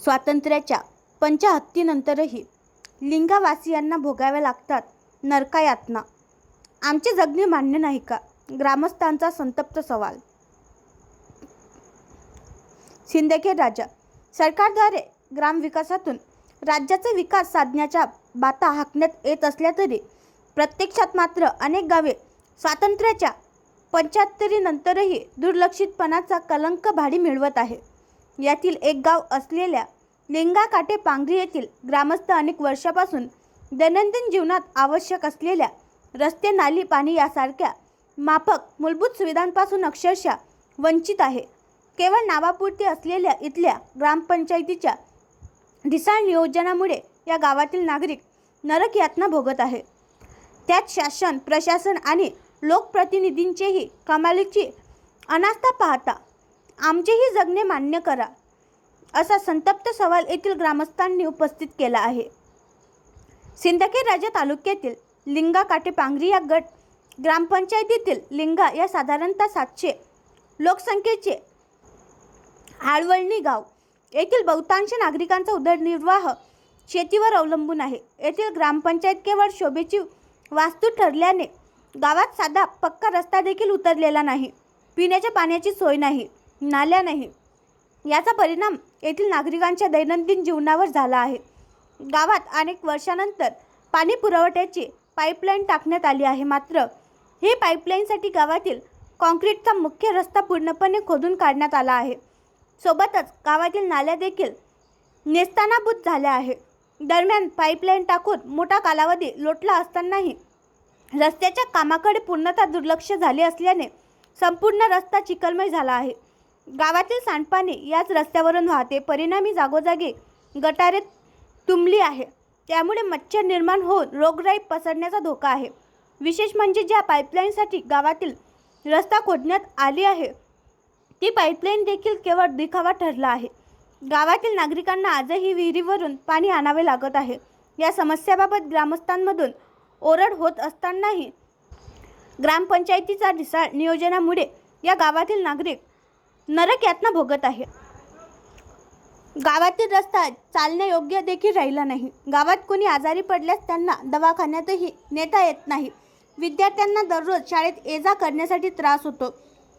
स्वातंत्र्याच्या पंचाहत्तीनंतरही लिंगावासियांना भोगाव्या लागतात नरकायातना. आमचे जगणे मान्य नाही का? ग्रामस्थांचा संतप्त सवाल. सिंदखेड राजा. सरकारद्वारे ग्रामविकासातून राज्याचा विकास साधण्याच्या बाता हाकण्यात येत असल्या तरी प्रत्यक्षात मात्र अनेक गावे स्वातंत्र्याच्या 75 नंतरही दुर्लक्षितपणाचा कलंक भाडी मिळवत आहे. यातील एक गाव असलेल्या लिंगाकाटे पांगरी येथील ग्रामस्थ अनेक वर्षापासून दैनंदिन जीवनात आवश्यक असलेल्या रस्ते, नाली, पाणी यासारख्या माफक मूलभूत सुविधांपासून अक्षरशः वंचित आहे. केवळ नावापुरती असलेल्या इथल्या ग्रामपंचायतीच्या ढिसाळ नियोजनामुळे या गावातील नागरिक नरक यातना भोगत आहे. त्यात शासन, प्रशासन आणि लोकप्रतिनिधींचेही कमालीची अनास्था पाहता आमचेही जगणे मान्य करा, असा संतप्त सवाल येथील ग्रामस्थांनी उपस्थित केला आहे. सिंदखेड राजा तालुक्यातील लिंगाकाटे पांगरी या गट ग्रामपंचायतीतील लिंगा या साधारणतः 700 लोकसंख्येचे आळवळणी गाव. येथील बहुतांश नागरिकांचा उदरनिर्वाह शेतीवर अवलंबून आहे. येथील ग्रामपंचायत केवळ शोभेची वास्तू ठरल्याने गावात साधा पक्का रस्ता देखील उतरलेला नाही, पिण्याच्या पाण्याची सोय नाही, नाल्या नाही. याचा परिणाम येथील नागरिकांच्या दैनंदिन जीवनावर झाला आहे. गावात अनेक वर्षानंतर पाणी पुरवठ्याची पाईपलाईन टाकण्यात आली आहे. मात्र ही पाईपलाईनसाठी गावातील कॉन्क्रीटचा मुख्य रस्ता पूर्णपणे खोदून काढण्यात आला आहे. सोबतच गावातील नाल्या देखील नेस्तानाबूत झाल्या आहे. दरम्यान पाईपलाईन टाकून मोठा कालावधी लोटला असतानाही रस्त्याच्या कामाकडे पूर्णतः दुर्लक्ष झाले असल्याने संपूर्ण रस्ता चिखलमय झाला आहे. गावातील सांडपाणी याच रस्त्यावरून वाहते. परिणामी जागोजागी गटारे तुंबली आहे. त्यामुळे मच्छर निर्माण होऊन रोगराई पसरण्याचा धोका आहे. विशेष म्हणजे ज्या पाईपलाईनसाठी गावातील रस्ता खोदण्यात आली आहे ती पाईपलाईन देखील केवळ दिखावा ठरला आहे. गावातील नागरिकांना आजही विहिरीवरून पाणी आणावे लागत आहे. या समस्याबाबत ग्रामस्थांमधून ओरड होत असतानाही ग्रामपंचायतीच्या ढिसाळ नियोजनामुळे या गावातील नागरिक नरक यातना भोगत आहे. गावातील रस्ता चालण्यायोग्य देखील राहिला नाही. गावात कोणी आजारी पडल्यास त्यांना दवाखान्यातही नेता येत नाही. विद्यार्थ्यांना दररोज शाळेत ये-जा करण्यासाठी त्रास होतो.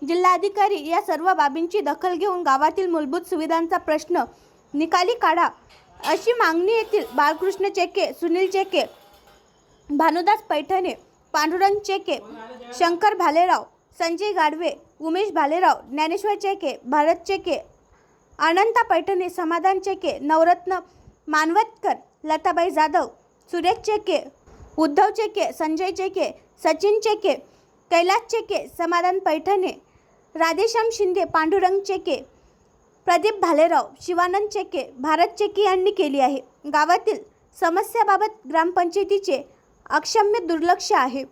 जिल्हाधिकारी या सर्व बाबींची दखल घेऊन गावातील मूलभूत सुविधांचा प्रश्न निकाली काढा, अशी मागणी येथील बाळकृष्ण चेके, सुनील चेके, भानुदास पैठणे, पांडुरंग चेके, शंकर भालेराव, संजय गाडवे, उमेश भालेराव, ज्ञानेश्वर चेके, भारत चेके, अनंता पैठणे, समाधान चेके, नवरत्न मानवतकर, लताबाई जाधव, सुरेश चेके, उद्धव चेके, संजय चेके, सचिन चेके, कैलास चेके, समाधान पैठणे, राधेश्याम शिंदे, पांडुरंग चेके, प्रदीप भालेराव, शिवानंद चेके, भारत चेके यांनी केली आहे. गावातील समस्याबाबत ग्रामपंचायतीचे अक्षम्य दुर्लक्ष आहे.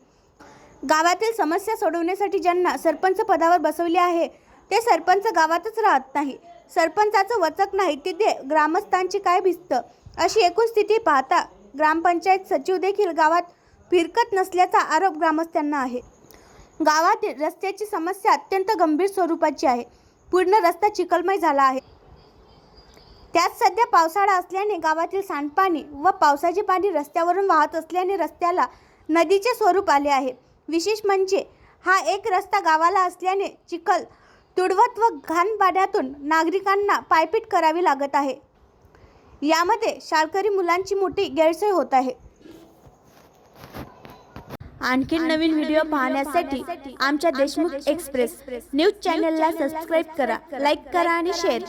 गावातील समस्या सोडवण्यासाठी ज्यांना सरपंच पदावर बसवले आहे ते सरपंच गावातच राहत नाही. सरपंचाचं वचक नाही तिथे ग्रामस्थांची काय भिस्त, अशी एकूण स्थिती पाहता ग्रामपंचायत सचिव देखील गावात फिरकत नसल्याचा आरोप ग्रामस्थांना आहे. गावातील रस्त्याची समस्या अत्यंत गंभीर स्वरूपाची आहे. पूर्ण रस्ता चिखलमय झाला आहे. त्यात सध्या पावसाळा असल्याने गावातील सांडपाणी व पावसाचे पाणी रस्त्यावरून वाहत असल्याने रस्त्याला नदीचे स्वरूप आले आहे. विशेष म्हणजे हा एक रस्ता गावाला असल्याने चिखल, तुडवत व घाणपाण्यातून नागरिकांना पायपीट करावी लागत आहे. यामध्ये शाळकरी मुलांची मोठी गैरसोय होत आहे. आणखी नवीन व्हिडिओ पाहण्यासाठी आमच्या देशमुख एक्सप्रेस न्यूज चॅनलला सबस्क्राईब करा, लाईक करा आणि शेअर करा.